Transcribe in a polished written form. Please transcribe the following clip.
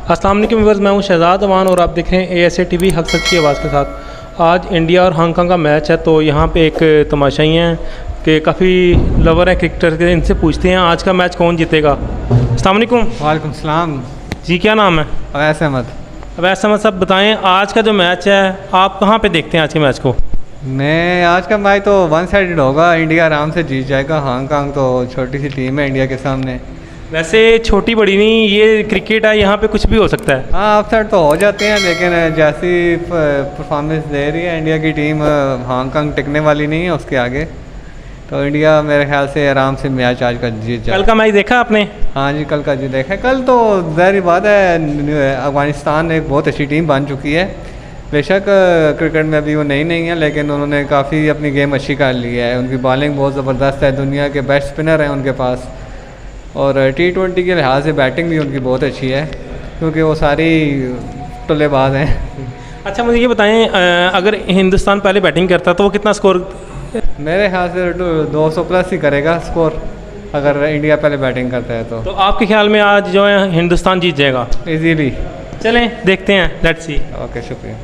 अस्सलाम वालेकुम व्यूअर्स, मैं हूं शहजाद अमान और आप देख रहे हैं ASA TV हक सच की आवाज़ के साथ। आज इंडिया और हांगकांग का मैच है, तो यहाँ पे एक तमाशाई हैं कि काफ़ी लवर हैं क्रिकेटर के, इनसे पूछते हैं आज का मैच कौन जीतेगा। अस्सलाम वालेकुम। वालेकुम सलाम। जी, क्या नाम है? अवैस अहमद। अवैस अहमद साहब, बताएं आज का जो मैच है आप कहाँ पे देखते हैं आज के मैच को? मैं आज का मैच तो वन साइडेड होगा, इंडिया आराम से जीत जाएगा। हांगकांग तो छोटी सी टीम है इंडिया के सामने। वैसे छोटी बड़ी नहीं, ये क्रिकेट है, यहाँ पे कुछ भी हो सकता है। हाँ, अपसेट तो हो जाते हैं, लेकिन जैसी परफॉर्मेंस दे रही है इंडिया की टीम, हांगकांग टिकने वाली नहीं है उसके आगे। तो इंडिया मेरे ख्याल से आराम से मैच आज का जीत जाए। कल का मैच देखा आपने? हाँ जी, कल का जी देखा है। कल तो ज़ाहिर बात है अफगानिस्तान एक बहुत अच्छी टीम बन चुकी है। बेशक क्रिकेट में अभी वो नहीं है, लेकिन उन्होंने काफ़ी अपनी गेम अच्छी कर ली है। उनकी बॉलिंग बहुत ज़बरदस्त है, दुनिया के बेस्ट स्पिनर हैं उनके पास। और T20 के लिहाज से बैटिंग भी उनकी बहुत अच्छी है, क्योंकि वो सारी टुल्लेबाज हैं। अच्छा, मुझे ये बताएं, अगर हिंदुस्तान पहले बैटिंग करता तो वो कितना स्कोर? मेरे ख्याल से 200 प्लस ही करेगा स्कोर, अगर इंडिया पहले बैटिंग करता है तो आपके ख्याल में आज जो है हिंदुस्तान जीत जाएगा? इजीली। चलें देखते हैं, लेट्स सी। ओके, शुक्रिया।